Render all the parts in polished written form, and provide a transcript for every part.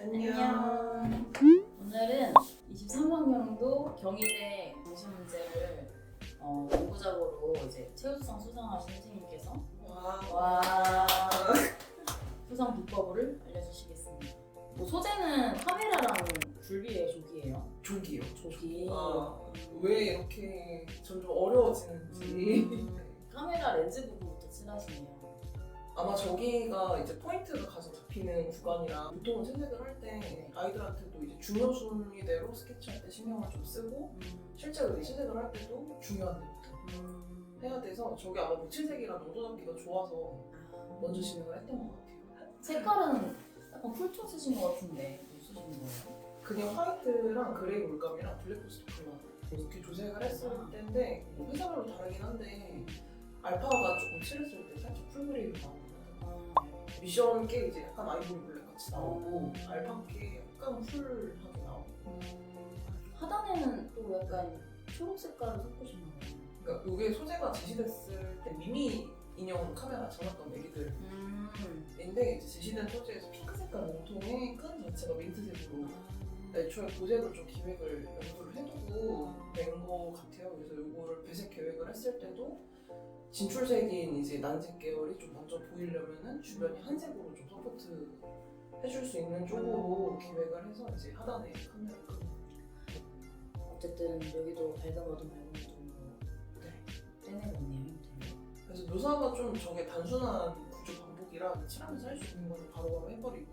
안녕. 오늘은 23학년도 경희대 정시 문제를 연구작으로 이제 최우수상 수상하신 선생님께서 와. 수상 비법을 알려주시겠습니다. 소재는 카메라랑 굴비예요, 조기예요? 조기요. 조기. 왜 이렇게 점점 어려워지는지. 카메라 렌즈 부분부터 칠하시네요. 아마 저기가 이제 포인트가 가장 잡히는 구간이라 보통은 채색을 할 때 아이들한테도 이제 중요 순위대로 스케치할 때 신경을 좀 쓰고 실제로 이 채색을 할 때도 중요한 데부터 해야 돼서 저게 아마 무채색이라 농도 잡기가 좋아서 먼저 진행을 했던 것 같아요. 색깔은 약간 쿨톤 쓰신 것 같은데 뭐 쓰신 거예요? 그냥 화이트랑 그레이 물감이랑 블랙포스트 컬러 이렇게 조색을 했을 때인데 회사별로 다르긴 한데 알파가 조금 칠했을 때 살짝 풀그레이로 나오고 미션 게 이제 약간 아이보리 블랙 같이 나오고 알파 게 약간 쿨하게 나오고 하단에는 또 약간 초록 색깔을 섞으신 거예요? 그러니까 이게 소재가 제시됐을 때 미니 인형 카메라 장난감 애기들인데 이제 제시된 소재에서 핑크 색깔 몸통에 끈 자체가 민트색으로 애초에 보색을 좀 기획을 연구를 해두고 낸 거 같아요. 그래서 이거를 배색 계획을 했을 때도 진출색인 이제 난색 계열이 좀 먼저 보이려면은 주변이 한색으로 좀 서포트 해줄 수 있는 쪽으로 기획을 해서 이제 하단에 카메라를 끄고. 어쨌든 여기도 밝은 어둠 떼내겠네요. 그래서 묘사가 좀 저게 단순한 구조 반복이라 칠하면서 할 수 있는 거는 바로바로 해버리고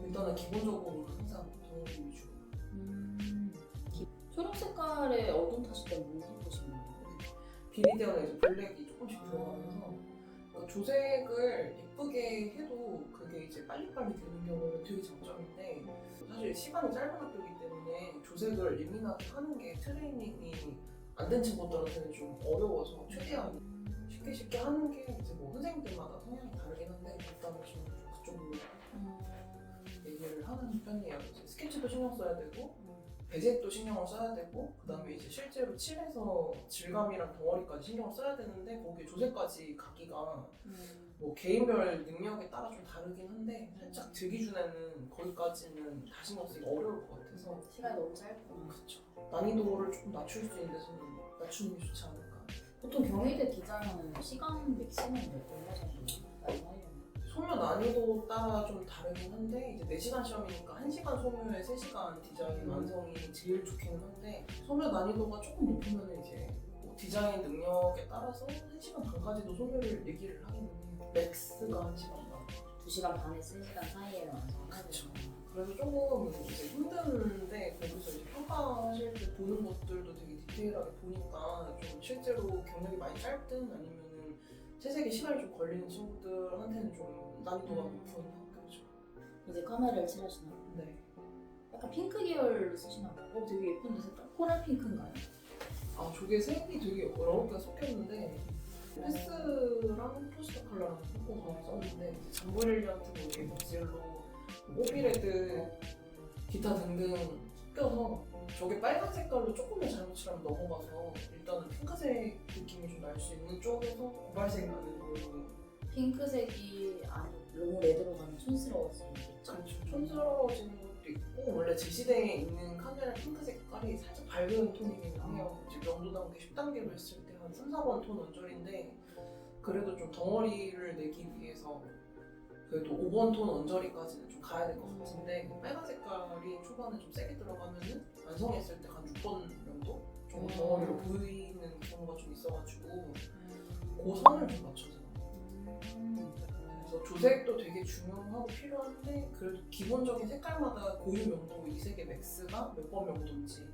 일단은 기본적으로 항상 덩어리 위주로. 초록 색깔의 어둠 타실 때뭐 섞으신 거예요? 비리디언에 이제 블랙이 조금씩 들어가면서 그러니까 조색을 예쁘게 해도 그게 이제 빨리빨리 되는 경우는 되게 장점인데 사실 시간이 짧은 학교이기 때문에 조색을 예민하게 하는 게 트레이닝이 안 된 친구들한테는 좀 어려워서 최대한 쉽게 하는 게 이제 뭐 선생님들마다 성향이 다르긴 한데 일단은 저는 그쪽으로 얘기를 하는 편이에요. 이제 스케치도 신경 써야 되고 배색도 신경을 써야 되고 그 다음에 이제 실제로 칠해서 질감이랑 덩어리까지 신경을 써야 되는데 거기에 조색까지 가기가 뭐 개인별 능력에 따라 좀 다르긴 한데 살짝 제 기준에는 거기까지는 다 신경 쓰기가 어려울 것 같아서 시간이 너무 짧고. 그쵸. 난이도를 조금 낮출 수 있는 데서는 낮추는 게 좋지 않을까. 보통 경희대 디자인은 시간 맥시멈 얼마 정도? 소묘 난이도 따라 좀 다르긴 한데 이제 4시간 시험이니까 1시간 소묘에 3시간 디자인 완성이 제일 좋기는 한데 소묘 난이도가 조금 높으면 이제 뭐 디자인 능력에 따라서 1시간 반까지도 소묘를 얘기를 하긴 해요. 맥스가 1시간 반. 2시간 반에서 3시간 사이에 완성하죠. 그래서 조금 이제 힘든데 거기서 이제 평가하실 때 보는 것들도 되게 디테일하게 보니까 좀 실제로 경력이 많이 짧든 아니면은 채색에 시간이 좀 걸리는 친구들한테는 좀 난이도가 높은 학교죠. 이제 카메라를 칠하시나요? 네. 약간 핑크 계열로 쓰시나 봐요. 되게 예쁜데 색깔? 코랄 핑크인가요? 아 저게 색이 되게 여러 개가 섞였는데 패스랑 포스터 컬러랑 섞어서 썼는데 잠브릴리언트, 뭐 에브젤로, 오비레드, 기타 등등 섞여서 저게 빨간 색깔로 조금만 잘못 칠하면 넘어가서 일단은 핑크색 느낌이 좀 날 수 있는 쪽에서 고발색 나는 걸로. 핑크색이 너무 레드로 가면 촌스러워질 수 있겠죠? 그렇죠. 촌스러워지는 것도 있고 원래 제시대에 있는 카메라 핑크 색깔이 살짝 밝은 톤이긴 해요. 이제 명도 단계 10단계로 했을 때 한 3, 4번 톤 언저리인데 그래도 좀 덩어리를 내기 위해서 그래도 5번 톤 언저리까지는 좀 가야 될 것 같은데 빨간 색깔이 초반에 좀 세게 들어가면은 완성했을 때 한 6번 정도? 좀 덩어리로 보이는 경우가 좀 있어가지고 그 선을 좀 맞춰서 그래서 조색도 되게 중요하고 필요한데 그래도 기본적인 색깔마다 고유 명도 이 색의 맥스가 몇 번 명도인지를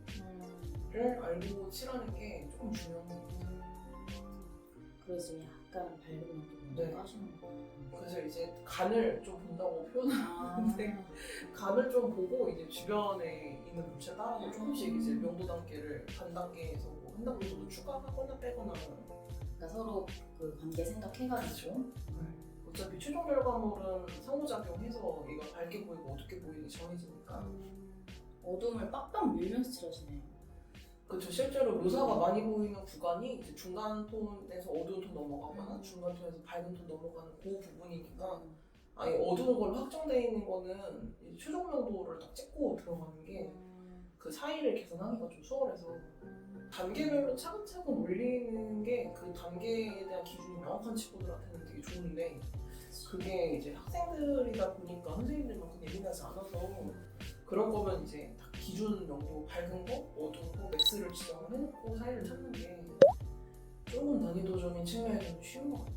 알고 칠하는 게 조금 중요한 것 같아요. 그래서 약간 밝은 명도 네. 하시는 거예요. 그래서 이제 간을 좀 본다고 표현하는데 간을 좀 보고 이제 주변에 있는 물체 따라서 조금씩 이제 명도 단계를 반 단계에서 뭐 한 단계 정도 추가하거나 빼거나. 그러니까 서로 그 관계 생각해가지고. 어차피 최종 결과물은 상호작용해서 이거 밝게 보이고 어둡게 보이는 게 정해지니까. 어둠을 빡빡 밀면서 칠하시네요. 그렇죠. 실제로 묘사가 많이 보이는 구간이 이제 중간 톤에서 어두운 톤 넘어가거나 중간 톤에서 밝은 톤 넘어가는 그 부분이니까 아예 어두운 걸로 확정되어 있는 거는 이제 최종 명도를 딱 찍고 들어가는 게 그 사이를 계산하기가 좀 수월해서 단계별로 차근차근 올리는 게 그 단계에 대한 기준이 명확한 친구들한테는 되게 좋은데 그게 이제 학생들이다 보니까 선생님들만큼 예민하지 않아서 그런 거면 이제 딱 기준 명도 밝은 거, 어두운 거, 맥스를 지정을 해놓고 사이를 찾는 게 조금 난이도적인 측면에서는 쉬운 것 같아요.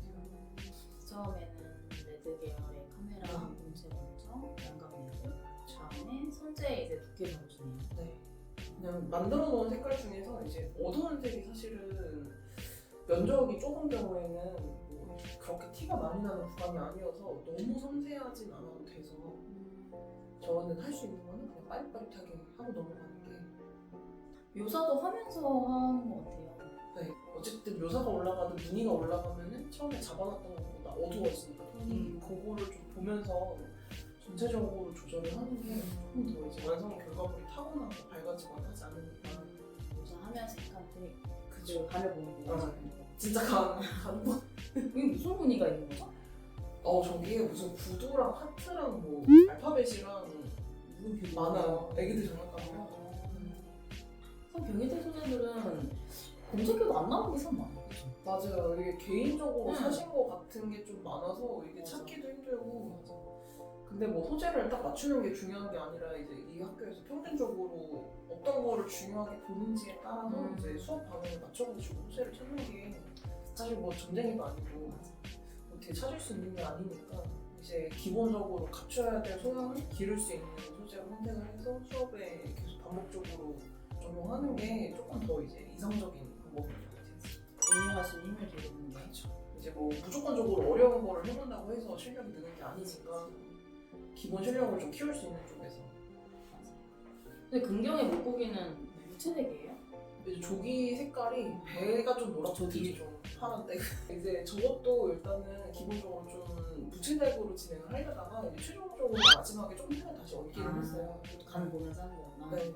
처음에는 레드 계열의 카메라 음색 먼저 양각 내고 다음에 선재 이제 두께 잡으시네요. 네. 그냥 만들어 놓은 색깔 중에서 이제 어두운 색이 사실은 면적이 좁은 경우에는 뭐 그렇게 티가 많이 나는 구간이 아니어서 너무 섬세하진 않아도 돼서 저는 할 수 있는 거는 그냥 빠릿빠릿하게 하고 넘어가는 게 묘사도 하면서 하는 것 같아요. 네. 어쨌든 묘사가 올라가든 무늬가 올라가면은 처음에 잡아놨던 것보다 어두워지니까 톤이 그거를 좀 보면서 전체적으로 조절을 하는 게 조금 더 이제 완성 결과물이 타고나고 밝아지거나 하지 않으니까 묘사하면서 약간 그 그죠. 간을 보는 거. 진짜 가는 거. 이게 무슨 무늬가 있는 거죠? 저기에 무슨 구두랑 하트랑 뭐 알파벳이랑 많아요. 애기들 장난감이랑. 참 경희대 소녀들은 검색해도 안 나오는 게 참 많아요. 맞아요. 이게 개인적으로 응. 사신 거 같은 게 좀 많아서 이게 맞아. 찾기도 힘들고. 근데 뭐 소재를 딱 맞추는 게 중요한 게 아니라 이제 이 학교에서 평균적으로 어떤 거를 중요하게 보는지에 따라서 이제 수업 방향을 맞춰가지고 소재를 찾는 게 사실 뭐 전쟁이도 아니고 어떻게 찾을 수 있는 게 아니니까 이제 기본적으로 갖춰야 될 소양을 기를 수 있는 소재로 선택을 해서 수업에 계속 반복적으로 적용하는 게 조금 더 이제 이상적인 방법인 것 같아요. 응용할 수 있는 힘을 기르는 게. 그렇죠. 이제 뭐 무조건적으로 어려운 거를 해본다고 해서 실력이 느는 게 아니니까 기본 실력을 좀 키울 수 있는 쪽에서. 근데 긍정의 물고기는 무채색이에요? 이제 조기 색깔이 배가 좀 노랗고 뒤이 좀 파란데 이제 저것도 일단은 기본적으로 좀 무채색으로 진행을 하려다가 이제 최종적으로 마지막에 조금 색을 다시 얹기를 했어요. 간 보면서 하는 거구나. 네.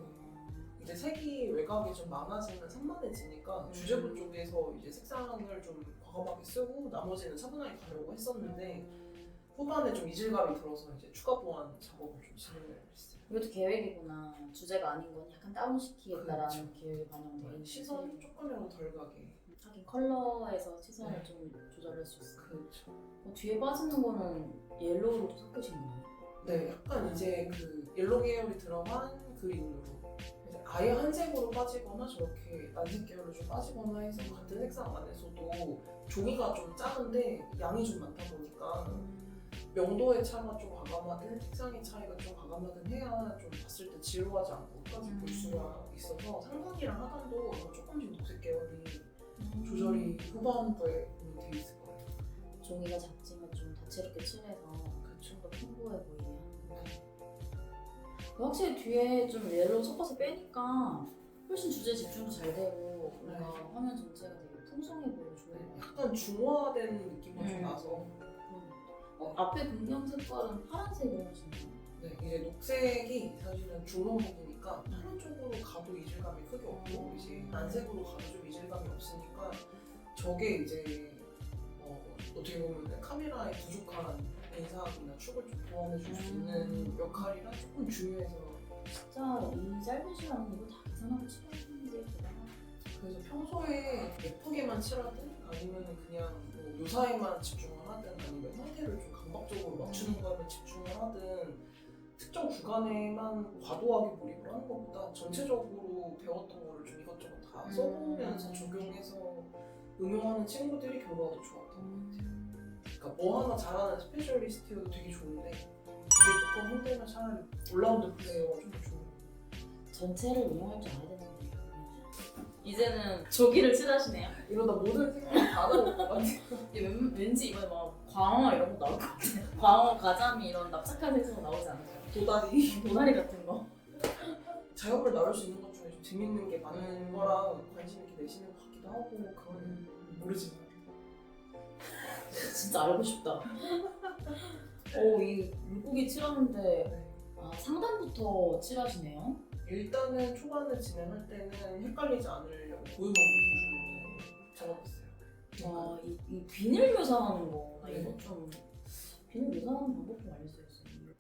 이제 색이 외곽이 좀 많아지면 산만해지니까 주제부 쪽에서 이제 색상을 좀 과감하게 쓰고 나머지는 차분하게 가려고 했었는데 후반에 좀 이질감이 들어서 이제 추가 보완 작업을 좀 진행을 했어요. 이것도 계획이구나. 주제가 아닌 건 약간 다운시키겠다라는 그렇죠. 계획이 반영되어 있는 시선 조금이라도 덜 가게. 하긴 컬러에서 시선을 네. 좀 조절할 수 있어. 그렇죠. 뒤에 빠지는 거는 옐로우로 섞으신 거예요? 네, 약간 이제 그 옐로 계열이 들어간 그린으로 이제 아예 한 색으로 빠지거나 저렇게 난색 계열로 좀 빠지거나 해서 같은 색상 안에서도 종이가 좀 작은데 양이 좀 많다 보니까 명도의 차가 좀 과감하든 색상의 차이가 좀 과감하든 해야 좀 봤을 때 지루하지 않고 끝까지 볼 수가 있어서 상단이랑 하단도 아마 조금씩 녹색 계열이 조절이 후반부에 보면 돼 있을 거예요. 종이가 작지만 좀 다채롭게 칠해서 좀 더 풍부해 보이게 하는 거. 확실히 뒤에 좀 옐로우 섞어서 빼니까 훨씬 주제 집중도 잘 되고 뭔가 화면 전체가 되게 풍성해 보이고 좋은 것 같아요. 약간 중화된 느낌이 좀 나서 앞에 긍정 색깔은 파란색으로 하시나요? 네, 이제 녹색이 사실은 중濃색이니까 파란 쪽으로 가도 이질감이 크게 없고 이제 난색으로 가도 좀 이질감이 없으니까 저게 이제 어떻게 보면 카메라의 부족한 인상이나 축을 좀 보완해줄 수 있는 역할이라 조금 중요해서 진짜 이 짧은 시간에 이거 다 계산하고 칠하는 게 대단하다. 그래서 평소에 예쁘게만 칠하든 아니면 그냥 뭐 묘사에만 집중을 하든 아니면 형태를 좀 감각적으로 맞추는 거에만 집중을 하든 특정 구간에만 과도하게 몰입을 하는 것보다 전체적으로 배웠던 거를 좀 이것저것 다 써보면서 적용해서 응용하는 친구들이 결과가 더 좋았던 것 같아요. 그러니까 뭐 하나 잘하는 스페셜리스트여도 되게 좋은데 그게 조금 힘들면 차라리 올라운드 플레이어가 좀 더 좋은 것 같아요. 전체를 응용할 줄 알아야 되는데 이제는 조기를 칠하시네요. 이러다 모든 생각이 다 나올 것 같아요. 왠지 이번에 막 광어 이런 거 나올 것 같아. 광어, 가자미 이런 납작한 색소가 나오지 않을까요? 도다리. 도다리 같은 거. 자연물 나올 수 있는 것 중에 좀 재밌는 게 많은 거랑 관심 있게 내시는 것 같기도 하고 그건 모르지만 진짜 알고 싶다. 이 물고기 칠하는데 상단부터 칠하시네요. 일단은 초반에 진행할 때는 헷갈리지 않으려고 고유망 기준으로 작업했어요. 이 비늘 묘사하는 거, 나 네. 이거 좀 비늘 묘사하는 방법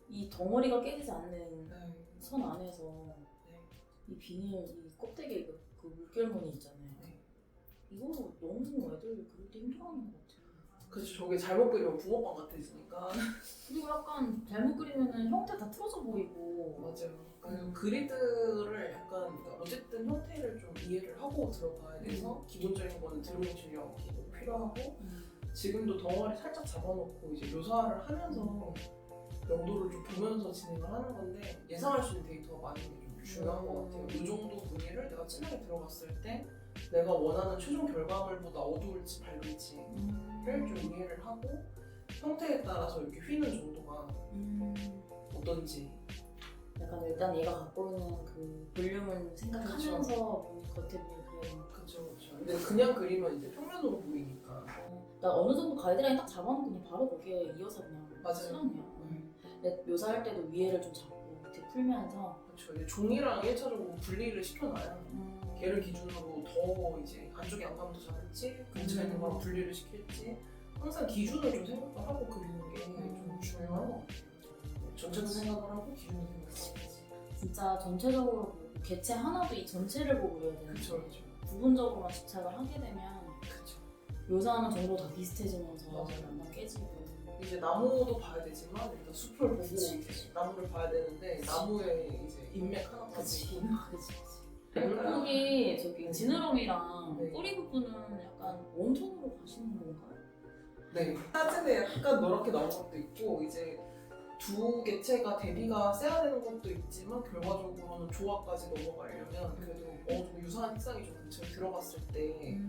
이 덩어리가 깨지지 않는 네. 선 안에서 네. 이 비닐, 이 껍데기 그 물결무늬 있잖아요. 네. 이거 너무 애들 그릴 때 힘들어하는 것 같아요. 그래서 저게 잘못 그리면 붕어빵 같아지니까. 그리고 약간 잘못 그리면은 형태 다 틀어져 보이고. 맞아요. 그 그리드를 약간 그러니까 어쨌든 형태를 좀 이해를 하고 들어가야 돼서 기본적인 거는 드로잉 실력이 필요하고 지금도 덩어리 살짝 잡아놓고 이제 묘사를 하면서 명도를 좀 보면서 진행을 하는 건데 예상할 수 있는 데이터가 많은 게 좀 중요한 것 같아요. 이 정도 무늬를 내가 진하게 들어갔을 때 내가 원하는 최종 결과물보다 어두울지 밝을지를 좀 이해를 하고 형태에 따라서 이렇게 휘는 정도가 어떤지. 약간 일단 얘가 갖고 있는 그 볼륨을 생각하면서 겉에 비닐 그리는. 그쵸. 근데 그냥 그리면 이제 평면으로 보이니까. 나 어느 정도 가이드라인 딱 잡아놓고 그냥 바로 거기에 이어서 그냥 맞아요. 칠하네요. 근데 묘사할 때도 위에를 좀 잡고 밑에 풀면서. 그렇죠. 이제 종이랑 1차적으로 분리를 시켜놔야 걔를 기준으로 더 이제 안쪽에 안 가면 더 잡을지 근처에 있는 거랑 분리를 시킬지 항상 기준을 좀 생각을 하고 그리는 게 좀 중요한 것 같아요. 전체도 생각을 하고 기준도 생각을 하고. 진짜 전체적으로 보고 개체 하나도 이 전체를 보고 그려야 되는 그쵸, 그쵸. 부분적으로만 집착을 하게 되면 그쵸. 묘사하는 정보가 다 비슷해지면서 맞아요. 약간 깨지고. 이제 나무도 봐야 되지만 일단 숲을 보고 그치. 이제 나무를 봐야 되는데 나무에 이제 인맥 하나까지 있고 물고기 저기 지느러미랑 네. 꼬리 부분은 약간 웜톤으로 가시는 건가요? 네. 사진에 약간 노랗게 나온 것도 있고 이제 두 개체가 대비가 세야 되는 것도 있지만 결과적으로는 조화까지 넘어가려면 그래도 어느 정도 유사한 색상이 좀 근처에 들어갔을 때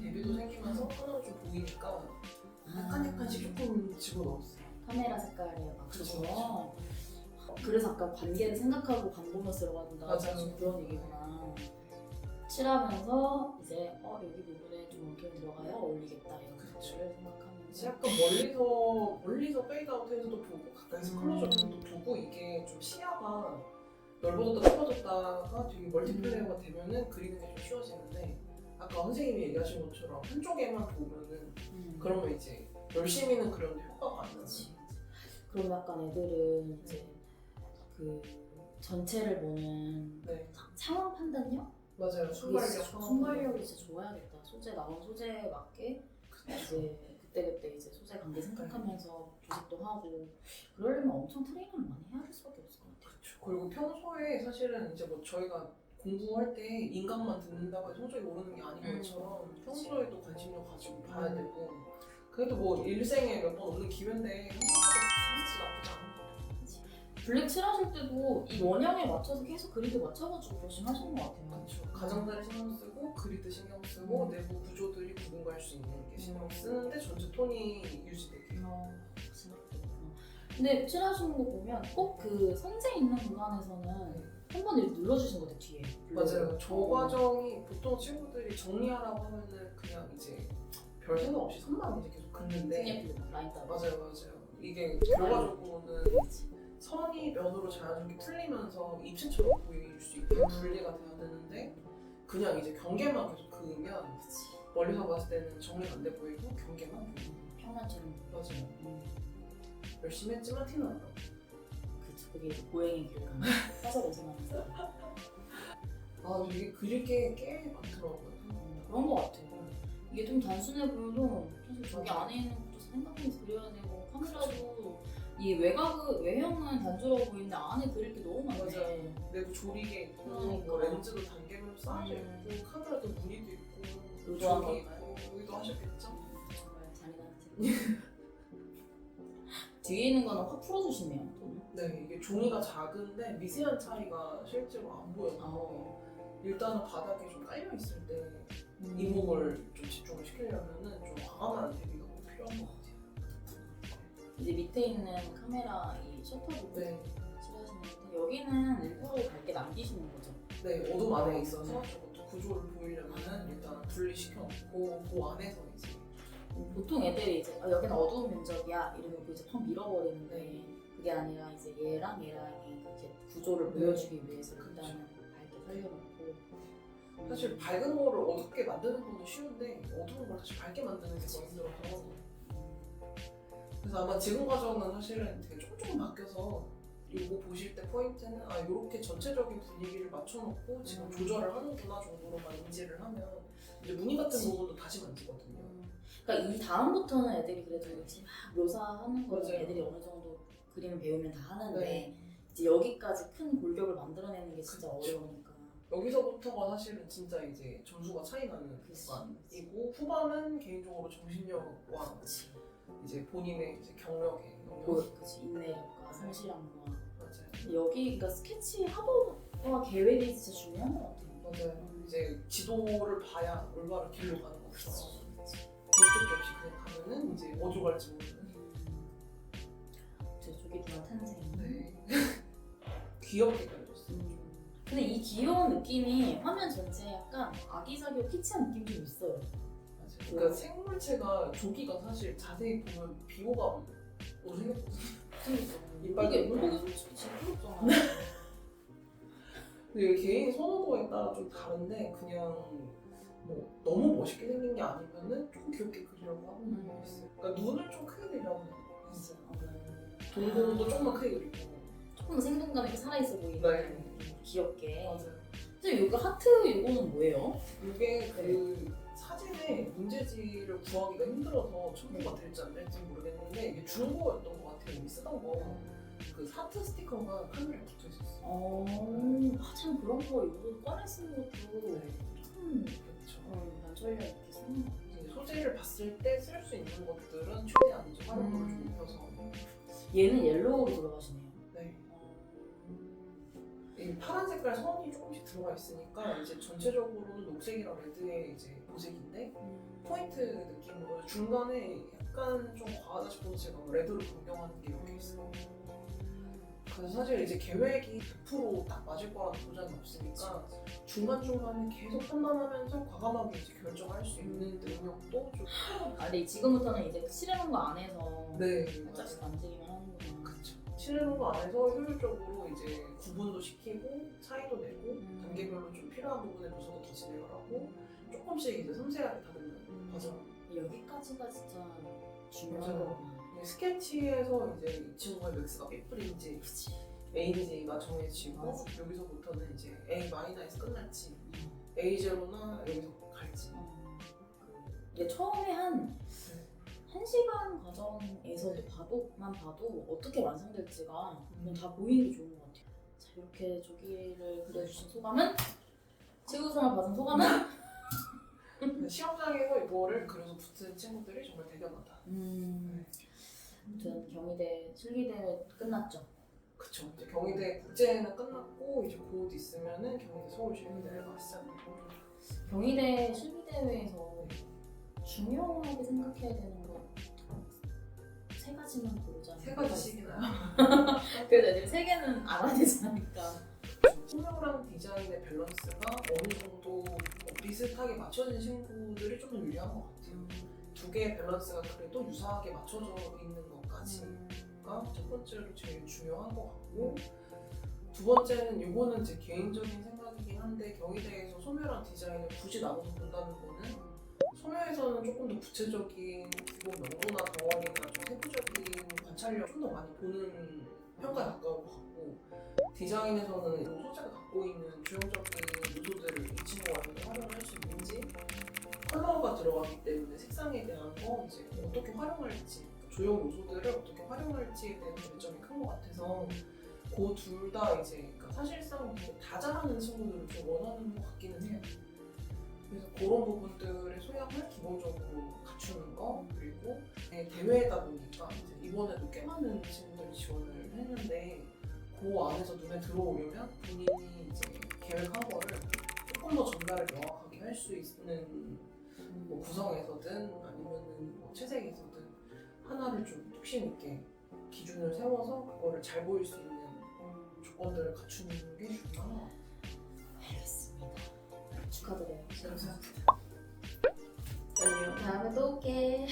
대비도 생기면서 하나로 좀 보이니까 약간씩 조금 집어넣었어요. 카메라 색깔에 맞춰서. 그쵸. 그래서 아까 관계를 생각하고 간 보면서 들어간다. 맞아요. 지금 그런 얘기구나. 칠하면서 이제 여기 부분에 좀 이렇게 들어가야 어울리겠다 이런 그쵸. 것들을 생각하면서. 이제 약간 멀리서 페이드아웃해서도 보고 가까이서 클로즈업해서도 보고 이게 좀 시야가 넓어졌다 좁아졌다가 되게 멀티플레이어가 되면은 그리는 게 좀 쉬워지는데 아까 선생님이 얘기하신 것처럼 한쪽에만 보면은 그러면 이제 열심히는 그렸는데 효과가 안 나지. 그럼 약간 애들은 이제 그 전체를 보는 네. 상황 판단력? 맞아요. 순발력이 진짜 좋아야겠다. 소재 나온 소재에 맞게 이제 그때 이제 소재 관계 생각하면서 조색도 하고 그러려면 엄청 트레이닝을 많이 해야 될 수밖에 없을 것 같아요. 그렇죠. 그리고 평소에 사실은 이제 뭐 저희가 공부할 때 인강만 듣는다고 해서 성적이 오르는 게 아닌 것처럼 평소에도 관심을 가지고 봐야 되고 그래도 뭐 일생에 몇 번 없는 기회인데 한번도 나쁘지 않은 것 같아요. 블랙 칠하실 때도 이 원형에 맞춰서 계속 그리드 맞춰가지고 열심히 하시는 것 같아요. 그렇죠. 가장자리 신경 쓰고 그리드 신경 쓰고 내부 구조들이 구분갈 수 있는 게 신경 쓰는데 전체 톤이 유지되게. 근데 칠하시는 거 보면 꼭 그 선재 있는 공간에서는 한 번 이렇게 눌러주신 것 같아요, 뒤에. 맞아요. 저 과정이 보통 친구들이 정리하라고 하면은 그냥 이제 별 생각 없이 선만 이제 계속 긋는데 라인 따라. 맞아요. 이게 결과적으로는 선이 면으로 자연스럽게 풀리면서 입체처럼 보일 수 있게 분리가 돼야 되는데 그냥 이제 경계만 계속 그으면 멀리서 봤을 때는 정리가 안 돼 보이고 경계만 보이고 평면처럼. 맞아요. 열심히 했지만 티는 안 나고 그쵸, 그게 이제 고행의 길 가면 사서 벗어나면서. 아 이게 그릴 게 꽤 많더라고요. 그런 것 같아요. 이게 좀 단순해 보여도 사실 저기 안에 있는 것도 생각하면서 그려야 되고 카메라도 이 외형은 단조로워 보이는데 안에 그릴 게 너무 많네. 맞아요. 내부 조리개 있고 그러니까. 뭐 렌즈도 단계별로 쌓여져 있고 카메라도 무늬도 있고 의도한 조기 거. 있고 의도하셨겠죠? 정말 잔인한 책. 뒤에 있는 거는 확 풀어주시네요. 또. 네, 이게 종이가 작은데 미세한 차이가 실제로 안 보여서 일단은 바닥에 좀 깔려 있을 때 이목을 좀 집중을 시키려면은 좀 과감한 대비가 꼭 필요한 것 같아요. 이제 밑에 있는 카메라 이 셔터도 네, 칠하시는데 여기는 일부러 밝게 남기시는 거죠? 네 어둠 안에 있어서 저것도 구조를 보이려면은 일단 분리시켜 놓고 그 안에서 이제 보통 애들이 이제 여기는 어두운 면적이야 이러면 이제 팍 밀어버리는데 그게 아니라 이제 얘랑 이제 구조를 보여주기 위해서 일단은 밝게 살려놓고 사실 밝은 거를 어둡게 만드는 건 쉬운데 어두운 걸 다시 밝게 만드는 게 더 힘들어서 그래서 아마 지금 과정은 사실은 되게 조금 바뀌어서 그리고 보실 때 포인트는 이렇게 전체적인 분위기를 맞춰놓고 지금 조절을 하는구나 정도로만 인지를 하면 이제 무늬 같은 부분도 다시 만지거든요. 그러니까 이 다음부터는 애들이 그래도 이제 막 묘사하는 거는 맞아요. 애들이 어느 정도 그림을 배우면 다 하는데 네. 이제 여기까지 큰 골격을 만들어내는 게 진짜 그쵸. 어려우니까. 여기서부터가 사실은 진짜 이제 점수가 차이 나는 구간이고 후반은 개인적으로 정신력과 이제 본인의 이제 경력에 그치, 인내력과 성실함과 맞아요. 여기 그러니까 스케치 하도와 계획이 진짜 중요한 것 같아요. 맞아요. 이제 지도를 봐야 올바른 길로 가는 것처럼 목적지 없이 그냥 가면은 이제 어디로 갈지 모르는. 제 조기 누나 탄생. 네. 귀엽게 그려졌어요. 근데 이 귀여운 느낌이 화면 전체에 약간 아기자기고 키치한 느낌이 좀 있어요. 맞아요. 그러니까 생물체가 조기가 사실 자세히 보면 비호감으로 생겼거든요. 이게 물고기 솔직히 징그럽잖아. 근데 이게 개인 선호도에 따라 좀 다른데 그냥 뭐 너무 멋있게 생긴 게 아니면은 좀 귀엽게 그리려고 하는 게 있어요. 그러니까 눈을 좀 크게 그리려고 했어요. 동공도 조금만 크게 그리고. 조금 생동감 있게 살아있어 보이는 네. 귀엽게. 맞아요. 근데 여기 하트 이거는 뭐예요? 이게 그 사진에 문제지를 구하기가 힘들어서 첨부가 될지 안 될지 모르겠는데 이게 중고였던 것 같아요. 이미 쓰던 거. 그 하트 스티커가 카메라에 붙어 있었어요. 참 그런 거 이거 꺼내 쓰는 것도 참 그렇죠. 난처리를 이렇게 쓰는 거. 이제 소재를 봤을 때 쓸 수 있는 것들은 최대한 이제 활용도를 좀 높여서. 얘는 옐로우로 들어가시네요. 네. 이 파란 색깔 선이 조금씩 들어가 있으니까 이제 전체적으로는 녹색이랑 레드의 이제 보색인데 포인트 느낌으로 중간에 약간 좀 과하다 싶어서 제가 레드로 변경하는 게 이렇게 있어요. 그래서 사실 이제 계획이 100%딱 맞을 거라는 보장이 없으니까 중간중간에 계속 판단하면서 과감하게 이제 결정할 수 있는 능력도 좀. 근데 지금부터는 이제 칠해놓은 거 안에서 네. 살짝씩 만지기만 하는구나. 그렇죠. 칠해놓은 거 안에서 효율적으로 이제 구분도 시키고 차이도 내고 단계별로 좀 필요한 부분에 도서도 더 진행을 하고 조금씩 이제 섬세하게 다루는 과정. 여기까지가 진짜 중요한 맞아요. 거구나. 스케치에서 이제 이 친구의 맥스가 몇 불인지 그치. A인지가 정해지고 맞아. 여기서부터는 이제 A-에서 끝날지 A0나 여기서 갈지. 이게 처음에 한 1시간 과정에서도 봐도 어떻게 완성될지가 그냥 다 보이는 게 좋은 것 같아요. 자, 이렇게 조기를 그려주신 소감은? 최우선을 받은 소감은? 시험장에서 이거를 그려서 붙은 친구들이 정말 대견하다. 아무튼 경희대 실기대회 끝났죠. 그쵸. 이제 경희대 국제는 끝났고 이제 곧 있으면은 경희대 서울 실기대회가 시작됩니다. 경희대 실기대회에서 중요하게 생각해야 되는 거 세 가지만 고르자면 3가지씩이나요? 그래도 애들이 3개는 알아야 되지 않을까. 소묘랑 디자인의 밸런스가 어느 정도 비슷하게 맞춰진 친구들이 좀 더 유리한 것 같아요. 두 개의 밸런스가 그래도 유사하게 맞춰져 있는 것까지가 첫 번째로 제일 중요한 것 같고, 두 번째는 이거는 제 개인적인 생각이긴 한데 경희대에서 소묘랑 디자인을 굳이 나눠서 본다는 거는 소묘에서는 조금 더 구체적인 기본 명도나 덩어리나 좀 세부적인 관찰력 좀 더 많이 보는 평가에 가까운 것 같고, 디자인에서는 이 소재가 갖고 있는 주요적인 요소들을 이 친구가 어떻게 활용할 수 있는지, 컬러가 들어가기 때문에 색상에 대한 거 이제 어떻게 활용할지, 조형 요소들을 어떻게 활용할지에 대한 관점이 큰 것 같아서 그 둘 다 이제 그러니까 사실상 다 잘하는 친구들을 좀 원하는 것 같기는 해요. 그래서 그런 부분들의 소양을 기본적으로 갖추는 거, 그리고 대회다 보니까 이제 이번에도 꽤 많은 친구들이 지원을 했는데 그 안에서 눈에 들어오려면 본인이 이제 계획한 거를 조금 더 전달을 명확하게 할 수 있는 뭐 구성에서든 아니면은 뭐 채색에서든 하나를 좀 뚝심 있게 기준을 세워서 그거를 잘 보일 수 있는 조건들을 갖추는 게 중요한 것 같아요. 알겠습니다. 축하드려요. 감사합니다. 안녕. 다음에 또 올게.